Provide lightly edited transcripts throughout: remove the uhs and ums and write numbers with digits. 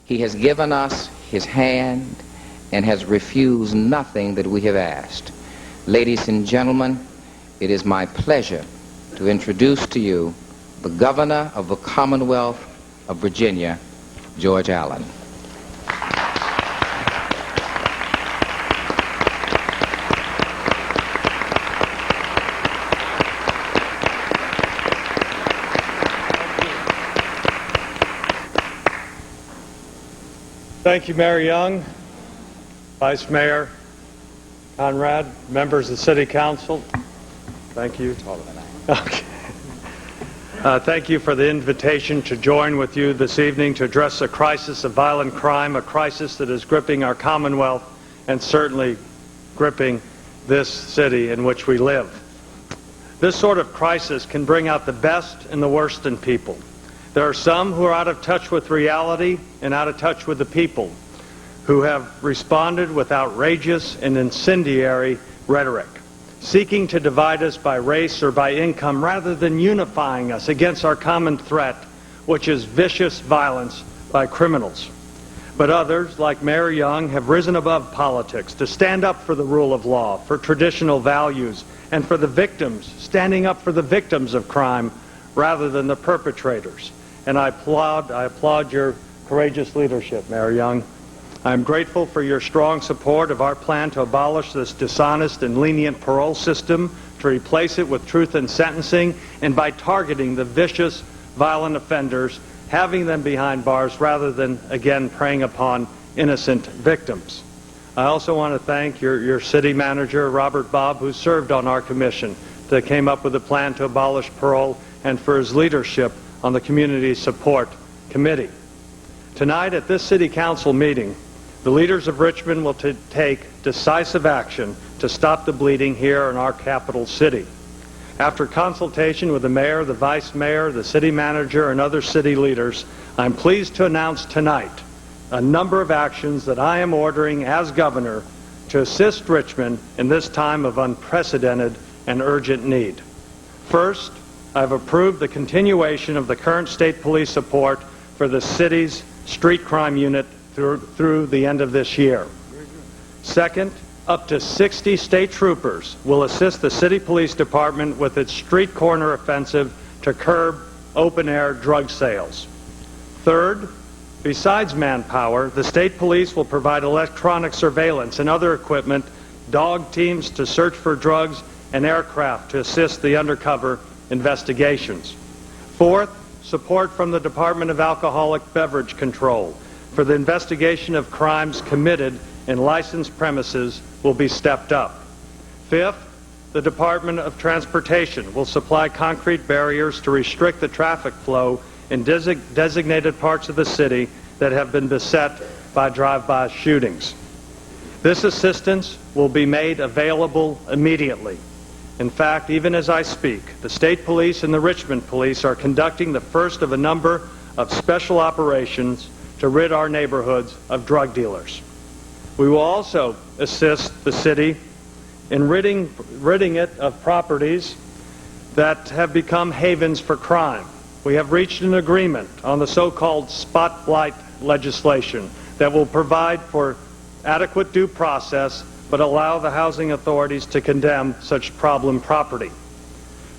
He has given us his hand and has refused nothing that we have asked. Ladies and gentlemen, it is my pleasure to introduce to you the Governor of the Commonwealth of Virginia, George Allen. Thank you, Mayor Young, Vice Mayor Conrad, members of the City Council. Thank you. Okay. Thank you for the invitation to join with you this evening to address a crisis of violent crime, a crisis that is gripping our Commonwealth and certainly gripping this city in which we live. This sort of crisis can bring out the best and the worst in people. There are some who are out of touch with reality and out of touch with the people, who have responded with outrageous and incendiary rhetoric, seeking to divide us by race or by income rather than unifying us against our common threat, which is vicious violence by criminals. But others, like Mayor Young, have risen above politics to stand up for the rule of law, for traditional values, and for the victims, standing up for the victims of crime rather than the perpetrators. And I applaud your courageous leadership, Mayor Young. I'm grateful for your strong support of our plan to abolish this dishonest and lenient parole system, to replace it with truth in sentencing, and by targeting the vicious, violent offenders, having them behind bars rather than, again, preying upon innocent victims. I also want to thank your city manager, Robb, who served on our commission that came up with a plan to abolish parole, and for his leadership on the Community Support Committee. Tonight at this City Council meeting, the leaders of Richmond will take decisive action to stop the bleeding here in our capital city. After consultation with the mayor, the vice mayor, the city manager, and other city leaders, I'm pleased to announce tonight a number of actions that I am ordering as governor to assist Richmond in this time of unprecedented and urgent need. First, I've approved the continuation of the current state police support for the city's street crime unit through the end of this year. Second, up to 60 state troopers will assist the city police department with its street corner offensive to curb open-air drug sales. Third, besides manpower, the state police will provide electronic surveillance and other equipment, dog teams to search for drugs, and aircraft to assist the undercover investigations. Fourth, support from the Department of Alcoholic Beverage Control for the investigation of crimes committed in licensed premises will be stepped up. Fifth, the Department of Transportation will supply concrete barriers to restrict the traffic flow in designated parts of the city that have been beset by drive-by shootings. This assistance will be made available immediately. In fact, even as I speak, the state police and the Richmond police are conducting the first of a number of special operations to rid our neighborhoods of drug dealers. We will also assist the city in ridding it of properties that have become havens for crime. We have reached an agreement on the so-called spotlight legislation that will provide for adequate due process but allow the housing authorities to condemn such problem property.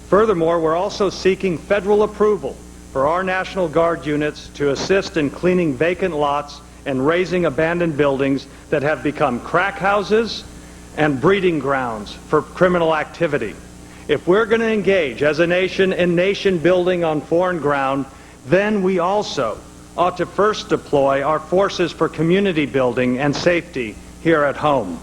Furthermore, we're also seeking federal approval for our National Guard units to assist in cleaning vacant lots and raising abandoned buildings that have become crack houses and breeding grounds for criminal activity. If we're going to engage as a nation in nation building on foreign ground, then we also ought to first deploy our forces for community building and safety here at home.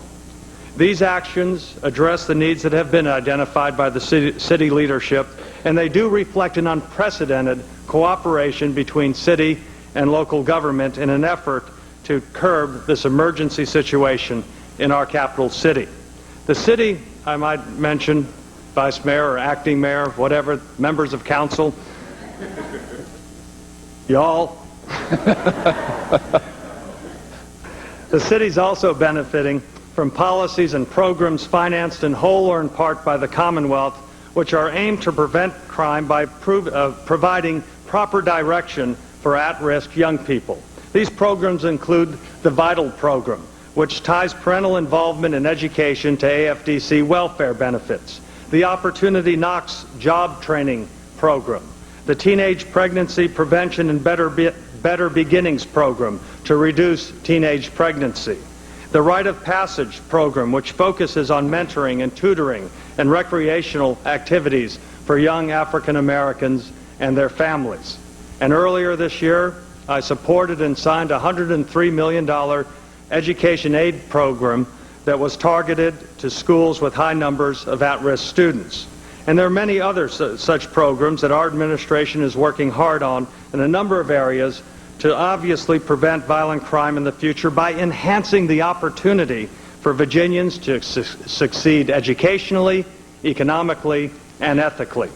These actions address the needs that have been identified by the city leadership, and they do reflect an unprecedented cooperation between city and local government in an effort to curb this emergency situation in our capital city. The city, I might mention, Vice Mayor or Acting Mayor, whatever, members of council, y'all. The city's also benefiting from policies and programs financed in whole or in part by the Commonwealth, which are aimed to prevent crime by providing proper direction for at-risk young people. These programs include the VITAL program, which ties parental involvement in education to AFDC welfare benefits, the Opportunity Knox job training program, the Teenage Pregnancy Prevention and Better Beginnings program to reduce teenage pregnancy, the Rite of Passage program, which focuses on mentoring and tutoring and recreational activities for young African Americans and their families. And earlier this year, I supported and signed a $103 million education aid program that was targeted to schools with high numbers of at-risk students. And there are many other such programs that our administration is working hard on in a number of areas to obviously prevent violent crime in the future by enhancing the opportunity for Virginians to succeed educationally, economically, and ethically.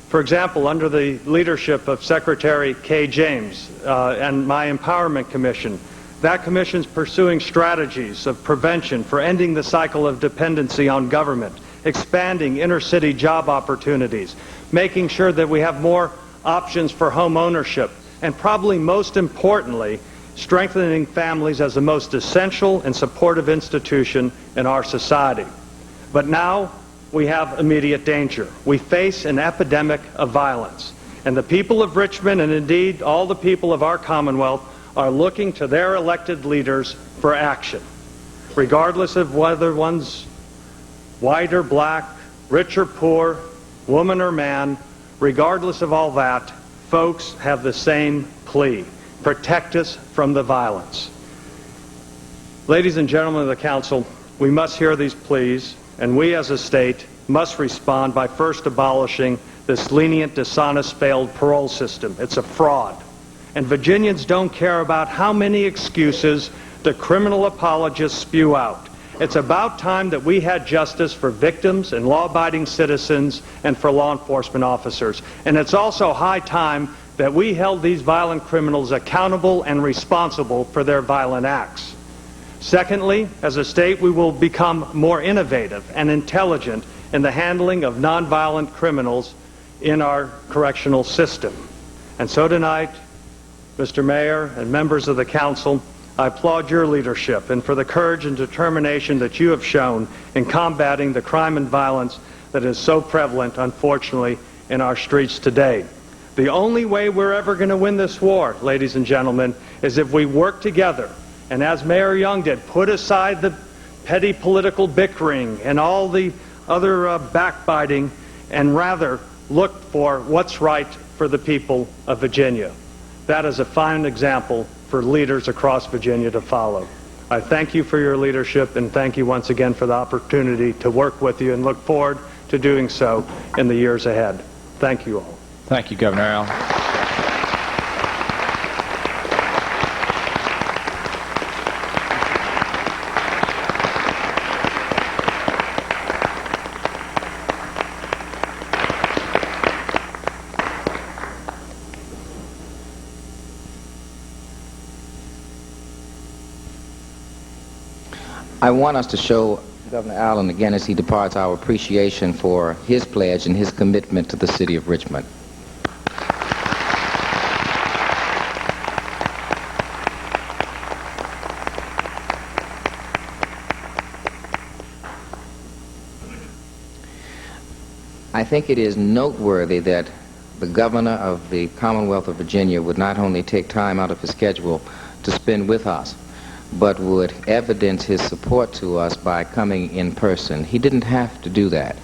For example, under the leadership of Secretary Kay James and my Empowerment Commission, that commission's pursuing strategies of prevention for ending the cycle of dependency on government, expanding inner-city job opportunities, making sure that we have more options for home ownership, and probably most importantly, strengthening families as the most essential and supportive institution in our society. But now we have immediate danger. We face an epidemic of violence, and the people of Richmond, and indeed all the people of our Commonwealth, are looking to their elected leaders for action, regardless of whether one's white or black, rich or poor, woman or man. Regardless of all that, folks have the same plea: protect us from the violence. Ladies and gentlemen of the Council, we must hear these pleas, and we as a state must respond by first abolishing this lenient, dishonest, failed parole system. It's a fraud. And Virginians don't care about how many excuses the criminal apologists spew out. It's about time that we had justice for victims and law-abiding citizens and for law enforcement officers. And it's also high time that we held these violent criminals accountable and responsible for their violent acts. Secondly, as a state, we will become more innovative and intelligent in the handling of nonviolent criminals in our correctional system. And so tonight, Mr. Mayor and members of the Council, I applaud your leadership and for the courage and determination that you have shown in combating the crime and violence that is so prevalent, unfortunately, in our streets today. The only way we're ever going to win this war, ladies and gentlemen, is if we work together and, as Mayor Young did, put aside the petty political bickering and all the other backbiting and rather look for what's right for the people of Virginia. That is a fine example for leaders across Virginia to follow. I thank you for your leadership and thank you once again for the opportunity to work with you and look forward to doing so in the years ahead. Thank you all. Thank you, Governor Al. I want us to show Governor Allen again as he departs our appreciation for his pledge and his commitment to the city of Richmond. I think it is noteworthy that the governor of the Commonwealth of Virginia would not only take time out of his schedule to spend with us, but would evidence his support to us by coming in person. He didn't have to do that,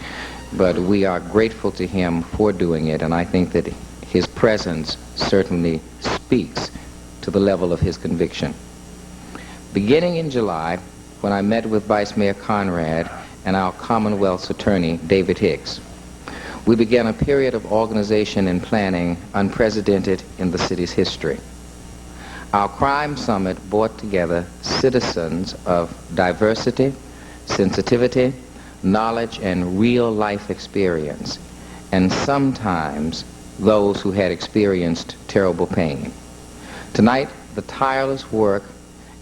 but we are grateful to him for doing it, and I think that his presence certainly speaks to the level of his conviction. Beginning in July, when I met with Vice Mayor Conrad and our Commonwealth's attorney, David Hicks, we began a period of organization and planning unprecedented in the city's history. Our crime summit brought together citizens of diversity, sensitivity, knowledge, and real-life experience, and sometimes those who had experienced terrible pain. Tonight, the tireless work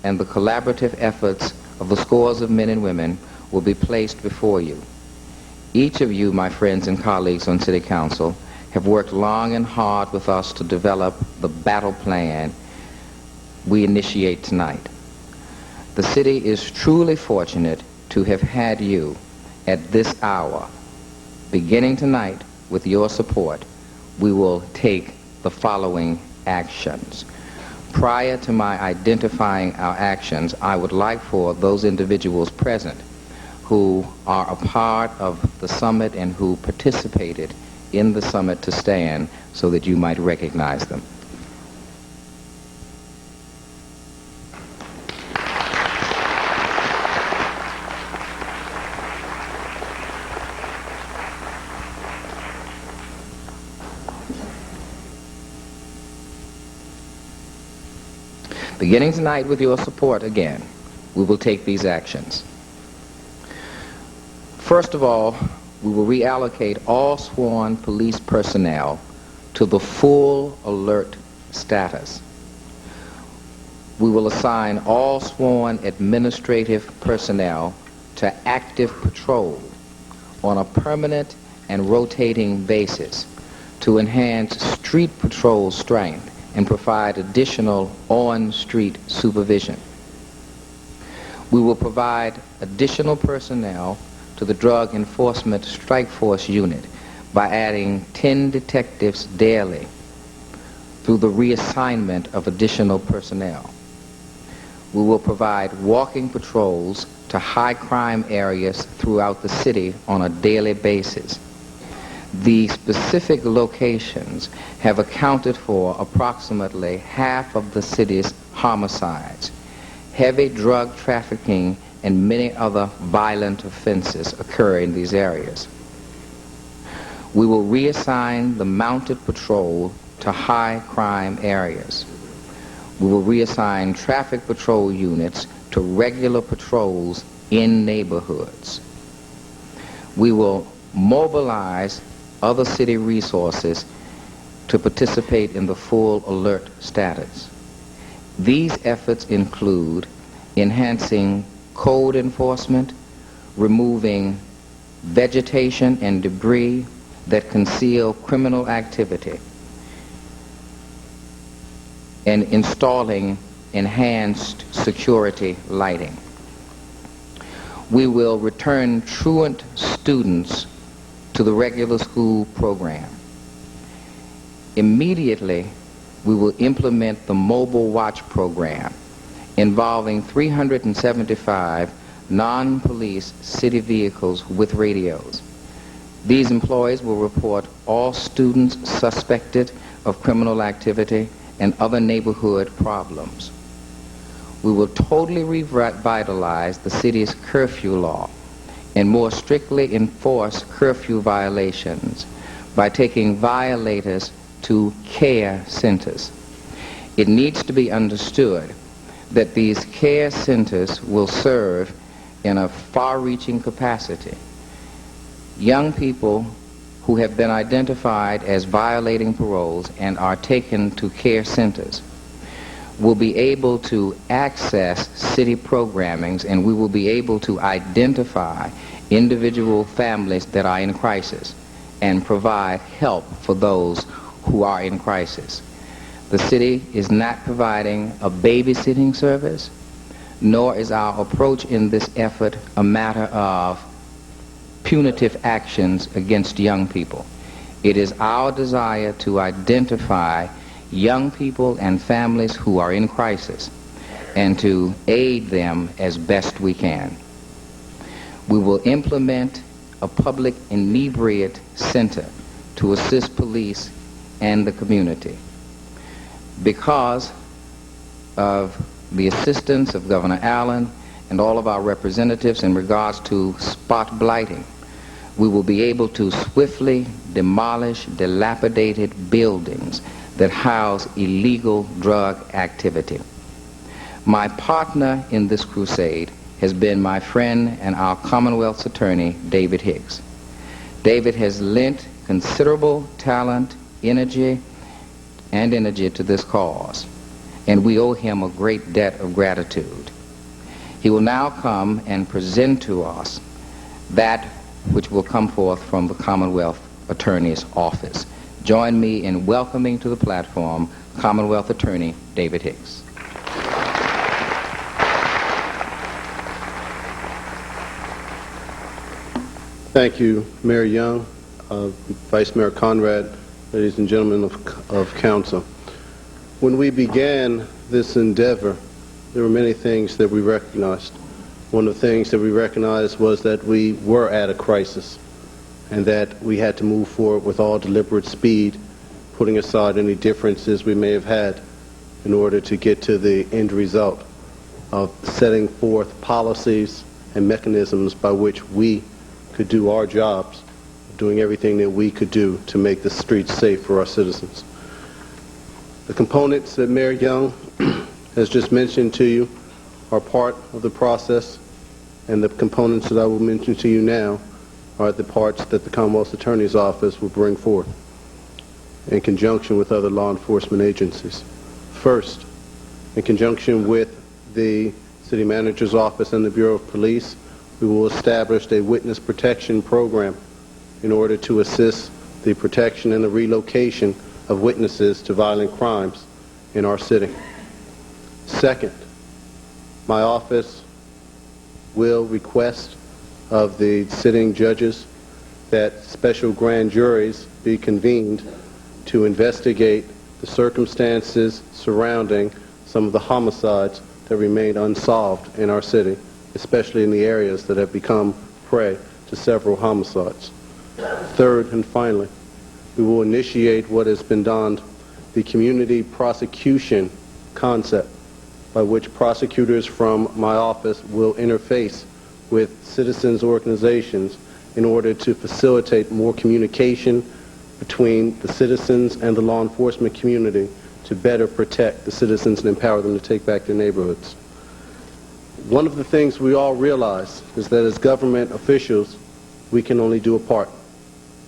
and the collaborative efforts of the scores of men and women will be placed before you. Each of you, my friends and colleagues on City Council, have worked long and hard with us to develop the battle plan we initiate tonight. The city is truly fortunate to have had you at this hour. Beginning tonight, with your support, we will take the following actions. Prior to my identifying our actions, I would like for those individuals present who are a part of the summit and who participated in the summit to stand so that you might recognize them. Beginning tonight with your support again, we will take these actions. First of all, we will reallocate all sworn police personnel to the full alert status. We will assign all sworn administrative personnel to active patrol on a permanent and rotating basis to enhance street patrol strength and provide additional on-street supervision. We will provide additional personnel to the Drug Enforcement Strike Force Unit by adding 10 detectives daily through the reassignment of additional personnel. We will provide walking patrols to high crime areas throughout the city on a daily basis. The specific locations have accounted for approximately half of the city's homicides. Heavy drug trafficking and many other violent offenses occur in these areas. We will reassign the mounted patrol to high crime areas. We will reassign traffic patrol units to regular patrols in neighborhoods. We will mobilize other city resources to participate in the full alert status. These efforts include enhancing code enforcement, removing vegetation and debris that conceal criminal activity, and installing enhanced security lighting. We will return truant students to the regular school program. Immediately, we will implement the Mobile Watch program involving 375 non-police city vehicles with radios. These employees will report all students suspected of criminal activity and other neighborhood problems. We will totally revitalize the city's curfew law and more strictly enforce curfew violations by taking violators to care centers. It needs to be understood that these care centers will serve in a far-reaching capacity. Young people who have been identified as violating paroles and are taken to care centers will be able to access city programmings, and we will be able to identify individual families that are in crisis and provide help for those who are in crisis. The city is not providing a babysitting service, nor is our approach in this effort a matter of punitive actions against young people. It is our desire to identify young people and families who are in crisis and to aid them as best we can. We will implement a public inebriate center to assist police and the community. Because of the assistance of Governor Allen and all of our representatives in regards to spot blighting, we will be able to swiftly demolish dilapidated buildings that house illegal drug activity. My partner in this crusade has been my friend and our Commonwealth's attorney, David Hicks. David has lent considerable talent, energy to this cause, and we owe him a great debt of gratitude. He will now come and present to us that which will come forth from the Commonwealth Attorney's office. Join me in welcoming to the platform Commonwealth Attorney David Hicks. Thank you, Mayor Young, Vice Mayor Conrad, ladies and gentlemen of Council. When we began this endeavor, there were many things that we recognized. One of the things that we recognized was that we were at a crisis and that we had to move forward with all deliberate speed, putting aside any differences we may have had in order to get to the end result of setting forth policies and mechanisms by which we could do our jobs, doing everything that we could do to make the streets safe for our citizens. The components that Mayor Young has just mentioned to you are part of the process, and the components that I will mention to you now are the parts that the Commonwealth Attorney's Office will bring forth in conjunction with other law enforcement agencies. First, in conjunction with the City Manager's Office and the Bureau of Police, we will establish a witness protection program in order to assist the protection and the relocation of witnesses to violent crimes in our city. Second, my office will request of the sitting judges that special grand juries be convened to investigate the circumstances surrounding some of the homicides that remain unsolved in our city, especially in the areas that have become prey to several homicides. Third and finally, we will initiate what has been donned the community prosecution concept, by which prosecutors from my office will interface with citizens' organizations in order to facilitate more communication between the citizens and the law enforcement community to better protect the citizens and empower them to take back their neighborhoods. One of the things we all realize is that as government officials, we can only do a part.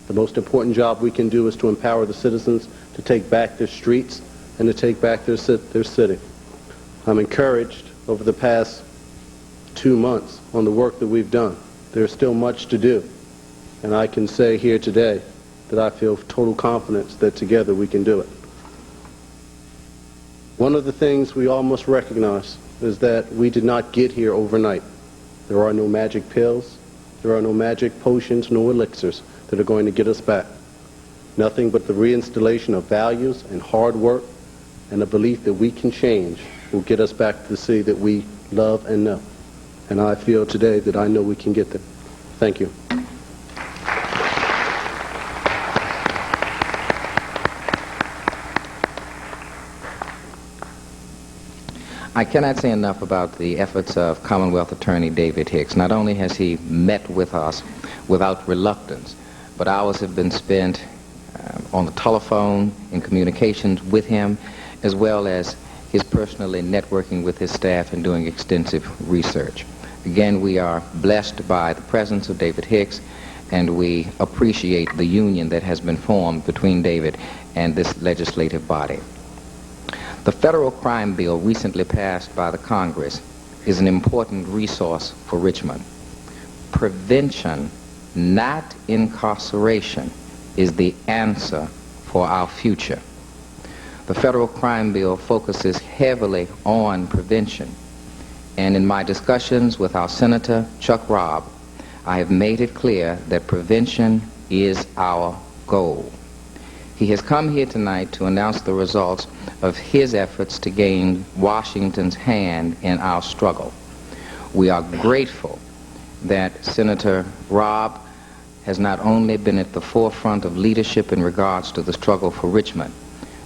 The most important job we can do is to empower the citizens to take back their streets and to take back their city. I'm encouraged over the past 2 months on the work that we've done. There's still much to do, and I can say here today that I feel total confidence that together we can do it. One of the things we all must recognize is that we did not get here overnight. There are no magic pills, there are no magic potions, no elixirs that are going to get us back. Nothing but the reinstallation of values and hard work and a belief that we can change will get us back to the city that we love and know. And I feel today that I know we can get there. Thank you. I cannot say enough about the efforts of Commonwealth Attorney David Hicks. Not only has he met with us without reluctance, but hours have been spent on the telephone in communications with him, as well as his personally networking with his staff and doing extensive research. Again, we are blessed by the presence of David Hicks, and we appreciate the union that has been formed between David and this legislative body. The federal crime bill recently passed by the Congress is an important resource for Richmond. Prevention, not incarceration, is the answer for our future. The federal crime bill focuses heavily on prevention, and in my discussions with our Senator, Chuck Robb, I have made it clear that prevention is our goal. He has come here tonight to announce the results of his efforts to gain Washington's hand in our struggle. We are grateful that Senator Robb has not only been at the forefront of leadership in regards to the struggle for Richmond,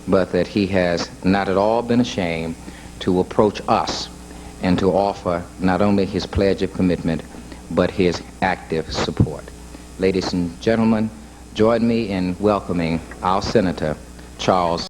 but that he has not at all been ashamed to approach us and to offer not only his pledge of commitment, but his active support. Ladies and gentlemen, join me in welcoming our Senator, Charles